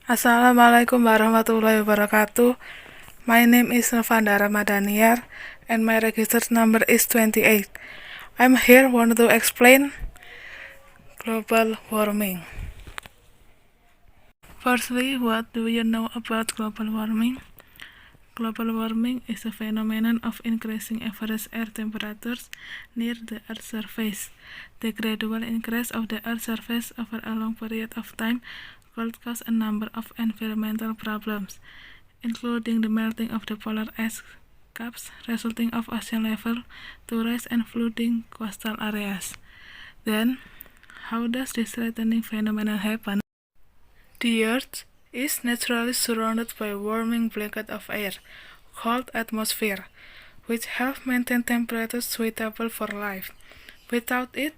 Assalamualaikum warahmatullahi wabarakatuh. My name is Novanda Ramadhaniar and my registered number is 28. I'm here want to explain global warming. Firstly, what do you know about global warming? Global warming is a phenomenon of increasing average air temperatures near the Earth's surface. The gradual increase of the Earth's surface over a long period of time could cause a number of environmental problems, including the melting of the polar ice caps, resulting of ocean level to rise and flooding coastal areas. Then, how does this threatening phenomenon happen? The Earth is naturally surrounded by a warming blanket of air, called atmosphere, which helps maintain temperatures suitable for life. Without it,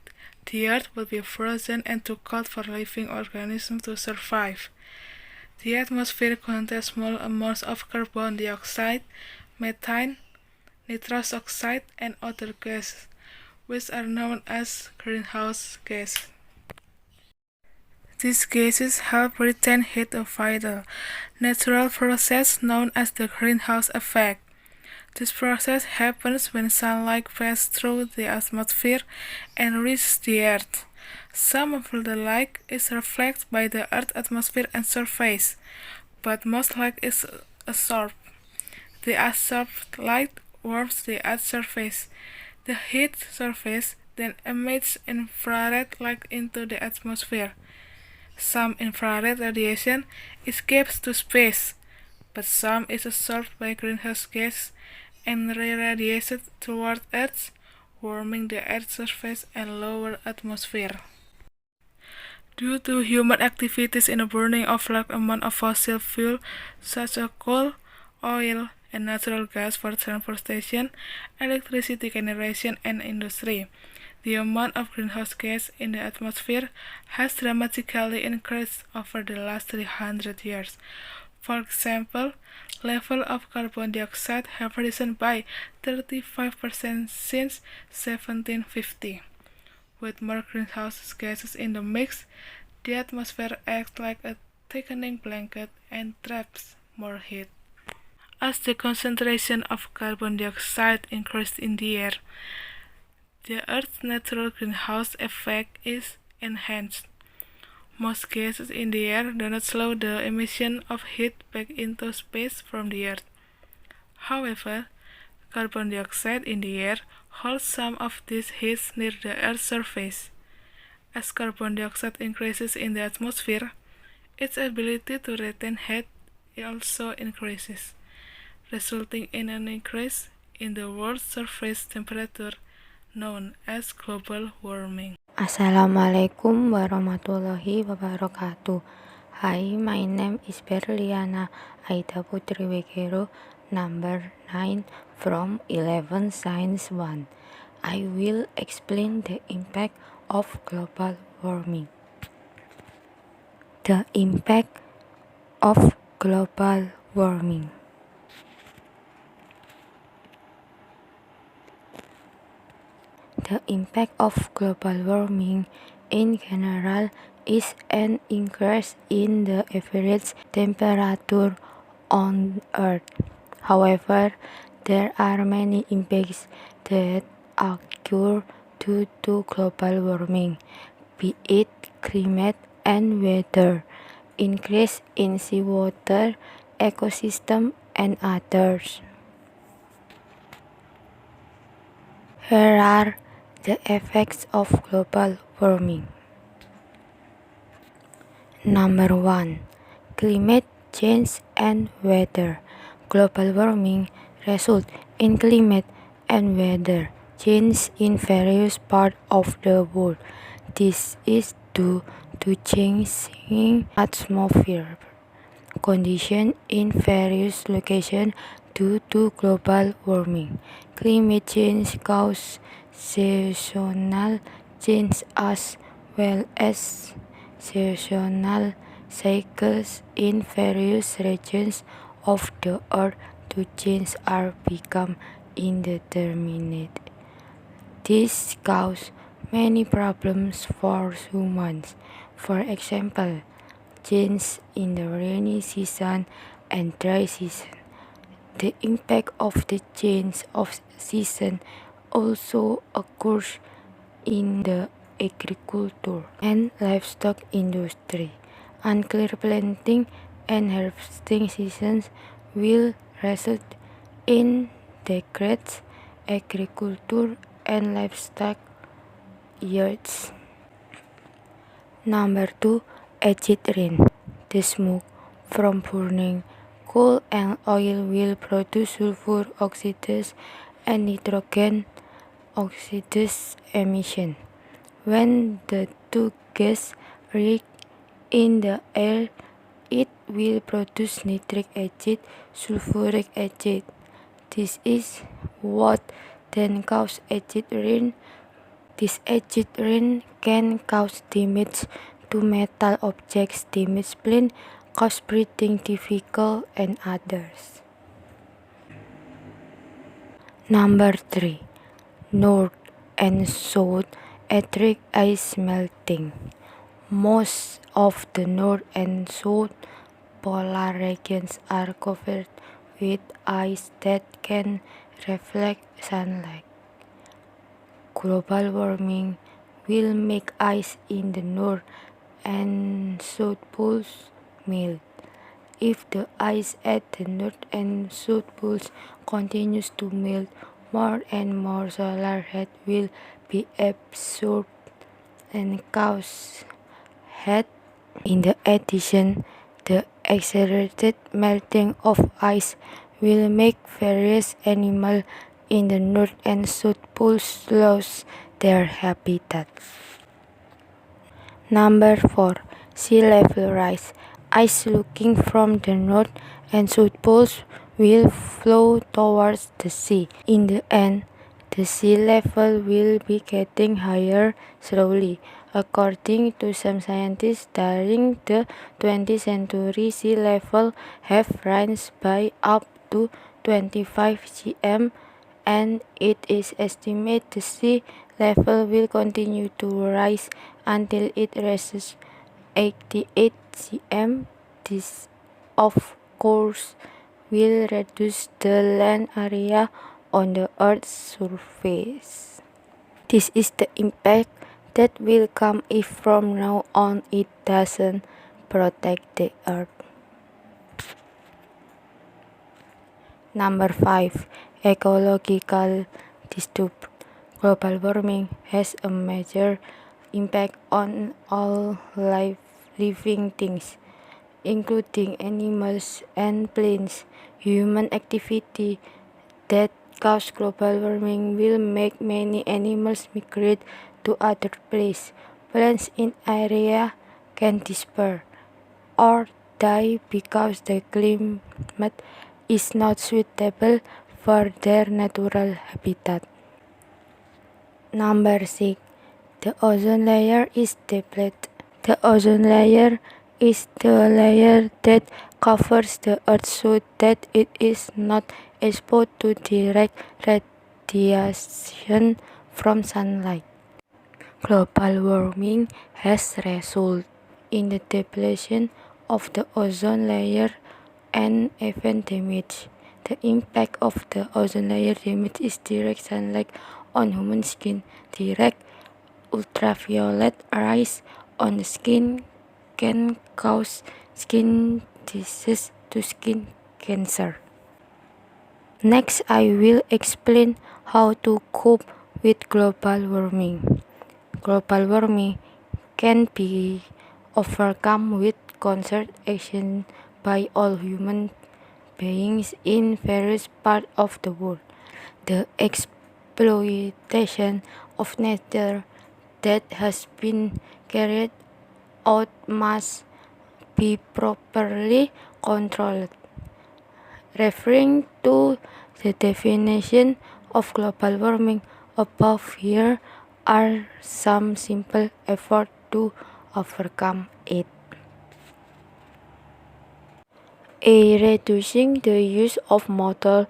the Earth would be frozen and too cold for living organisms to survive. The atmosphere contains small amounts of carbon dioxide, methane, nitrous oxide, and other gases, which are known as greenhouse gases. These gases help retain heat, a vital, natural process known as the greenhouse effect. This process happens when sunlight passes through the atmosphere and reaches the Earth. Some of the light is reflected by the Earth's atmosphere and surface, but most light is absorbed. The absorbed light warms the Earth's surface. The heat surface then emits infrared light into the atmosphere. Some infrared radiation escapes to space, but some is absorbed by greenhouse gas and re-radiated toward Earth, warming the Earth's surface and lower atmosphere. Due to human activities in the burning of large amount of fossil fuel such as coal, oil, and natural gas for transportation, electricity generation, and industry, the amount of greenhouse gas in the atmosphere has dramatically increased over the last 300 years. For example, level of carbon dioxide have risen by 35% since 1750. With more greenhouse gases in the mix, the atmosphere acts like a thickening blanket and traps more heat. As the concentration of carbon dioxide increases in the air, the Earth's natural greenhouse effect is enhanced. Most gases in the air do not slow the emission of heat back into space from the Earth. However, carbon dioxide in the air holds some of this heat near the Earth's surface. As carbon dioxide increases in the atmosphere, its ability to retain heat also increases, resulting in an increase in the world's surface temperature known as global warming. Assalamualaikum warahmatullahi wabarakatuh. Hi, my name is Berliana Aidaputri W, number 9 from 11 Science 1. I will explain the impact of global warming. The impact of global warming. The impact of global warming in general is an increase in the average temperature on Earth. However, there are many impacts that occur due to global warming, be it climate and weather, increase in seawater, ecosystem, and others. Here are the effects of global warming. Number 1. Climate change and weather. Global warming results in climate and weather change in various parts of the world. This is due to changing atmosphere conditions in various locations due to global warming. Climate change causes seasonal change as well as seasonal cycles in various regions of the earth to change are become indeterminate. This causes many problems for humans. For example, change in the rainy season and dry season. The impact of the change of season also occurs in the agriculture and livestock industry. Unclear planting and harvesting seasons will result in degraded agriculture and livestock yields. Number 2. Acid rain. The smoke from burning coal and oil will produce sulfur oxides and nitrogen oxides emission. When the two gases react in the air, it will produce nitric acid, sulfuric acid. This is what then causes acid rain. This acid rain can cause damage to metal objects, damage planes, cause breathing difficult, and others. Number 3. North and South Arctic ice melting. Most of the North and South polar regions are covered with ice that can reflect sunlight. Global warming will make ice in the North and South poles melt. If the ice at the North and South poles continues to melt, more and more solar heat will be absorbed and cause heat. In addition, the accelerated melting of ice will make various animals in the North and South poles lose their habitat. Number 4. Sea level rise. Ice looking from the North and South poles will flow towards the sea. In the end, the sea level will be getting higher slowly. According to some scientists, during the 20th century, sea level have risen by up to 25 cm, and it is estimated the sea level will continue to rise until it reaches 88 cm. This, of course, will reduce the land area on the Earth's surface. This is the impact that will come if from now on it doesn't protect the Earth. Number 5. Ecological disturbance. Global warming has a major impact on all living things, including animals and plants. Human activity that cause global warming will make many animals migrate to other places. Plants in area can disappear or die because the climate is not suitable for their natural habitat. Number 6. The ozone layer is depleted. The ozone layer is the layer that covers the Earth so that it is not exposed to direct radiation from sunlight. Global warming has resulted in the depletion of the ozone layer and even damage. The impact of the ozone layer damage is direct sunlight on human skin. Direct ultraviolet rays on the skin can cause skin disease to skin cancer. Next, I will explain how to cope with global warming. Global warming can be overcome with concerted action by all human beings in various parts of the world. The exploitation of nature that has been carried out must be properly controlled. Referring to the definition of global warming above, here are some simple efforts to overcome it. Reducing the use of motor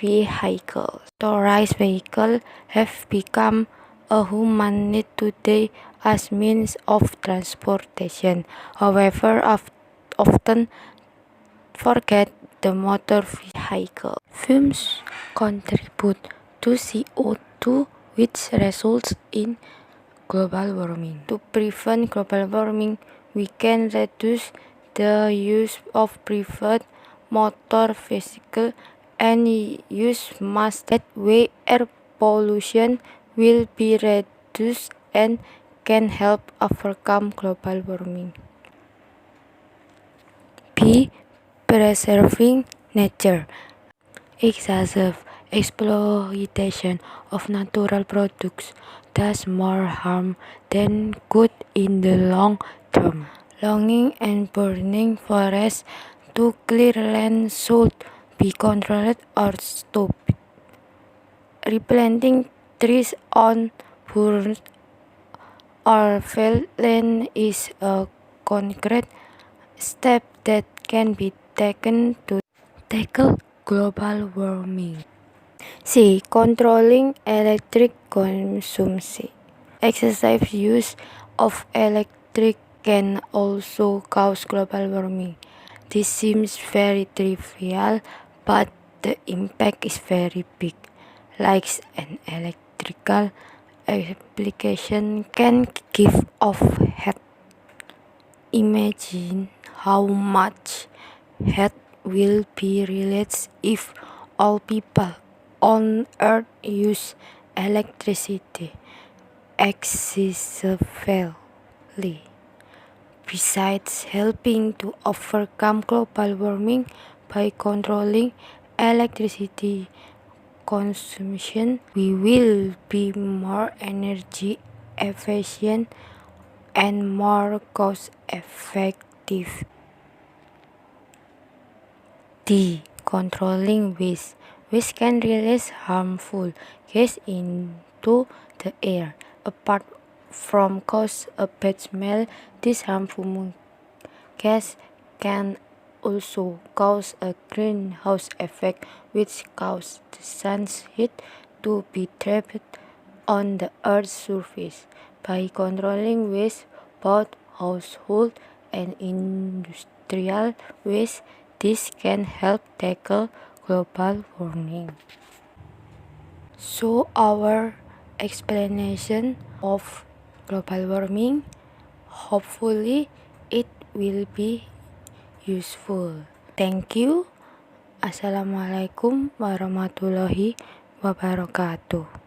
vehicles. Motorized vehicles have become a human need today as means of transportation. However, often forget the motor vehicle. Fumes contribute to CO2, which results in global warming. To prevent global warming, we can reduce the use of private motor vehicle and use mass. That way, air pollution will be reduced and can help overcome global warming. B. Preserving nature. Excessive exploitation of natural products does more harm than good in the long term. Logging and burning forests to clear land should be controlled or stopped. Replanting trees on burned or felled land is a concrete step that can be taken to tackle global warming. C. Controlling electric consumption. Excessive use of electric can also cause global warming. This seems very trivial, but the impact is very big. Like an electrical application can give off heat. Imagine how much heat will be released if all people on Earth use electricity excessively. Besides helping to overcome global warming by controlling electricity consumption, we will be more energy efficient and more cost effective. D. Controlling waste. Waste can release harmful gas into the air. Apart from cause a bad smell, this harmful gas can also cause a greenhouse effect, which causes the sun's heat to be trapped on the Earth's surface. By controlling waste, both household and industrial waste, this can help tackle global warming. So our explanation of global warming, hopefully it will be useful. Thank you. Assalamualaikum warahmatullahi wabarakatuh.